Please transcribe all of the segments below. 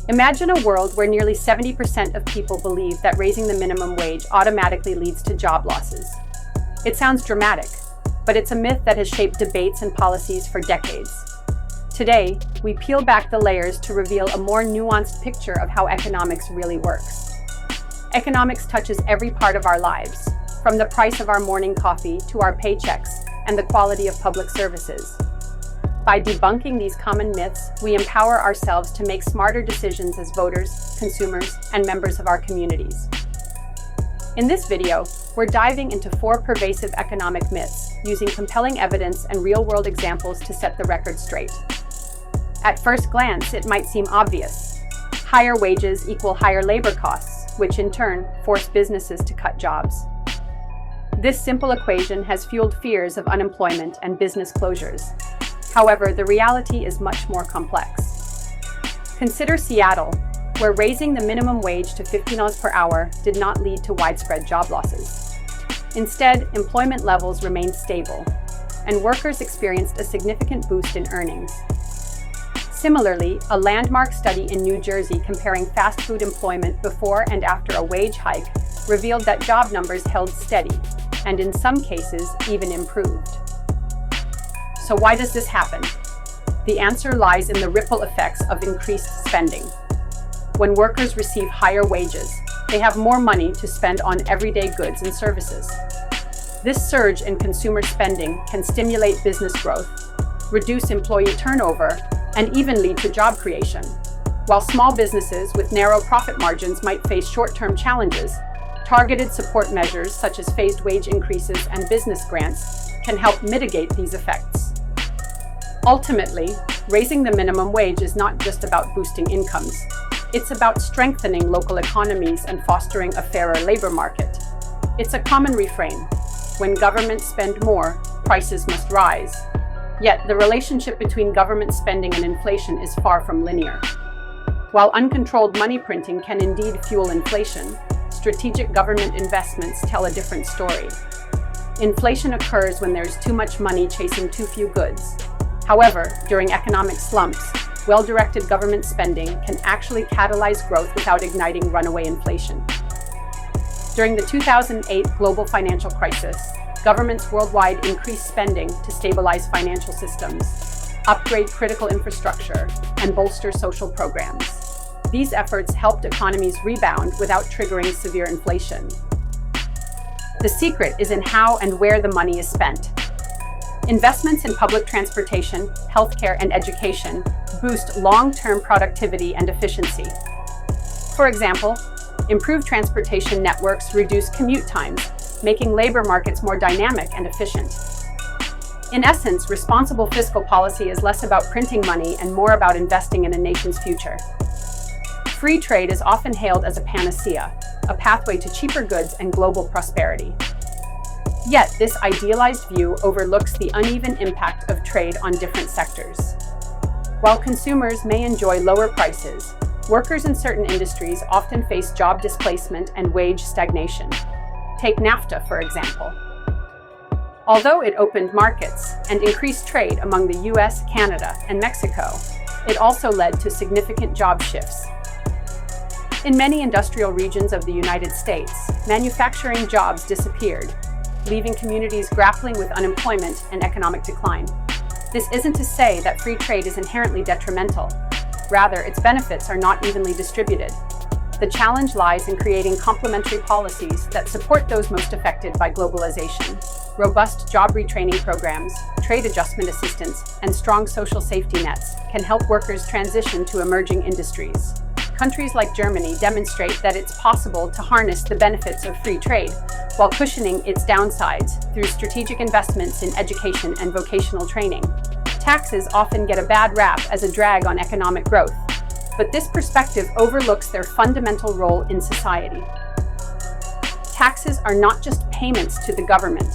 Imagine a world where nearly 70% of people believe that raising the minimum wage automatically leads to job losses. It sounds dramatic, but it's a myth that has shaped debates and policies for decades. Today, we peel back the layers to reveal a more nuanced picture of how economics really works. Economics touches every part of our lives, from the price of our morning coffee to our paychecks and the quality of public services. By debunking these common myths, we empower ourselves to make smarter decisions as voters, consumers, and members of our communities. In this video, we're diving into 4 pervasive economic myths, using compelling evidence and real-world examples to set the record straight. At first glance, it might seem obvious. Higher wages equal higher labor costs, which in turn force businesses to cut jobs. This simple equation has fueled fears of unemployment and business closures. However, the reality is much more complex. Consider Seattle, where raising the minimum wage to $15 per hour did not lead to widespread job losses. Instead, employment levels remained stable, and workers experienced a significant boost in earnings. Similarly, a landmark study in New Jersey comparing fast food employment before and after a wage hike revealed that job numbers held steady, and in some cases, even improved. So why does this happen? The answer lies in the ripple effects of increased spending. When workers receive higher wages, they have more money to spend on everyday goods and services. This surge in consumer spending can stimulate business growth, reduce employee turnover, and even lead to job creation. While small businesses with narrow profit margins might face short-term challenges, targeted support measures such as phased wage increases and business grants can help mitigate these effects. Ultimately, raising the minimum wage is not just about boosting incomes. It's about strengthening local economies and fostering a fairer labor market. It's a common refrain: when governments spend more, prices must rise. Yet, the relationship between government spending and inflation is far from linear. While uncontrolled money printing can indeed fuel inflation, strategic government investments tell a different story. Inflation occurs when there's too much money chasing too few goods. However, during economic slumps, well-directed government spending can actually catalyze growth without igniting runaway inflation. During the 2008 global financial crisis, governments worldwide increased spending to stabilize financial systems, upgrade critical infrastructure, and bolster social programs. These efforts helped economies rebound without triggering severe inflation. The secret is in how and where the money is spent. Investments in public transportation, healthcare, and education boost long-term productivity and efficiency. For example, improved transportation networks reduce commute times, making labor markets more dynamic and efficient. In essence, responsible fiscal policy is less about printing money and more about investing in a nation's future. Free trade is often hailed as a panacea, a pathway to cheaper goods and global prosperity. Yet, this idealized view overlooks the uneven impact of trade on different sectors. While consumers may enjoy lower prices, workers in certain industries often face job displacement and wage stagnation. Take NAFTA, for example. Although it opened markets and increased trade among the US, Canada, and Mexico, it also led to significant job shifts. In many industrial regions of the United States, manufacturing jobs disappeared, leaving communities grappling with unemployment and economic decline. This isn't to say that free trade is inherently detrimental. Rather, its benefits are not evenly distributed. The challenge lies in creating complementary policies that support those most affected by globalization. Robust job retraining programs, trade adjustment assistance, and strong social safety nets can help workers transition to emerging industries. Countries like Germany demonstrate that it's possible to harness the benefits of free trade while cushioning its downsides through strategic investments in education and vocational training. Taxes often get a bad rap as a drag on economic growth, but this perspective overlooks their fundamental role in society. Taxes are not just payments to the government.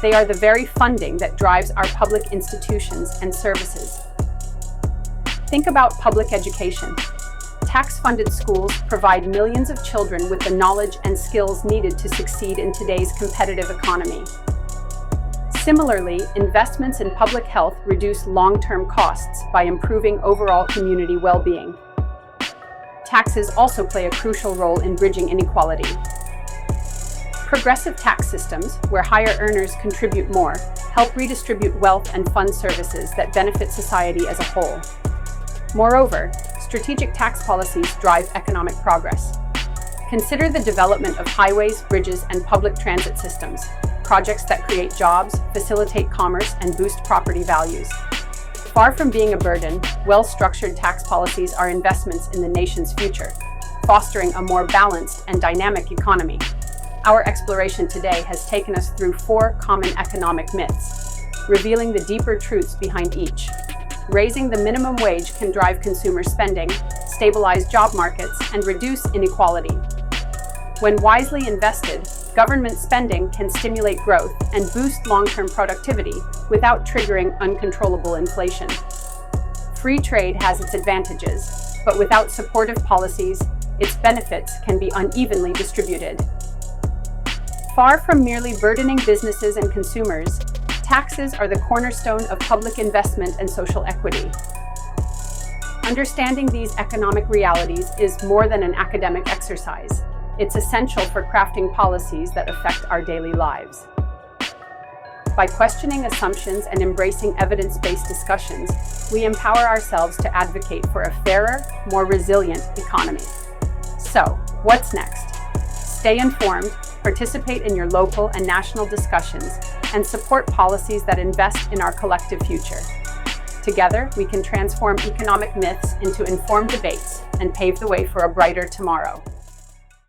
They are the very funding that drives our public institutions and services. Think about public education. Tax-funded schools provide millions of children with the knowledge and skills needed to succeed in today's competitive economy. Similarly, investments in public health reduce long-term costs by improving overall community well-being. taxes also play a crucial role in bridging inequality. Progressive tax systems, where higher earners contribute more, help redistribute wealth and fund services that benefit society as a whole. Moreover, strategic tax policies drive economic progress. Consider the development of highways, bridges, and public transit systems, projects that create jobs, facilitate commerce, and boost property values. Far from being a burden, well-structured tax policies are investments in the nation's future, fostering a more balanced and dynamic economy. Our exploration today has taken us through 4 common economic myths, revealing the deeper truths behind each. Raising the minimum wage can drive consumer spending, stabilize job markets, and reduce inequality. When wisely invested, government spending can stimulate growth and boost long-term productivity without triggering uncontrollable inflation. Free trade has its advantages, but without supportive policies, its benefits can be unevenly distributed. Far from merely burdening businesses and consumers, taxes are the cornerstone of public investment and social equity. Understanding these economic realities is more than an academic exercise. It's essential for crafting policies that affect our daily lives. By questioning assumptions and embracing evidence-based discussions, we empower ourselves to advocate for a fairer, more resilient economy. So, what's next? Stay informed, participate in your local and national discussions, and support policies that invest in our collective future. Together, we can transform economic myths into informed debates and pave the way for a brighter tomorrow.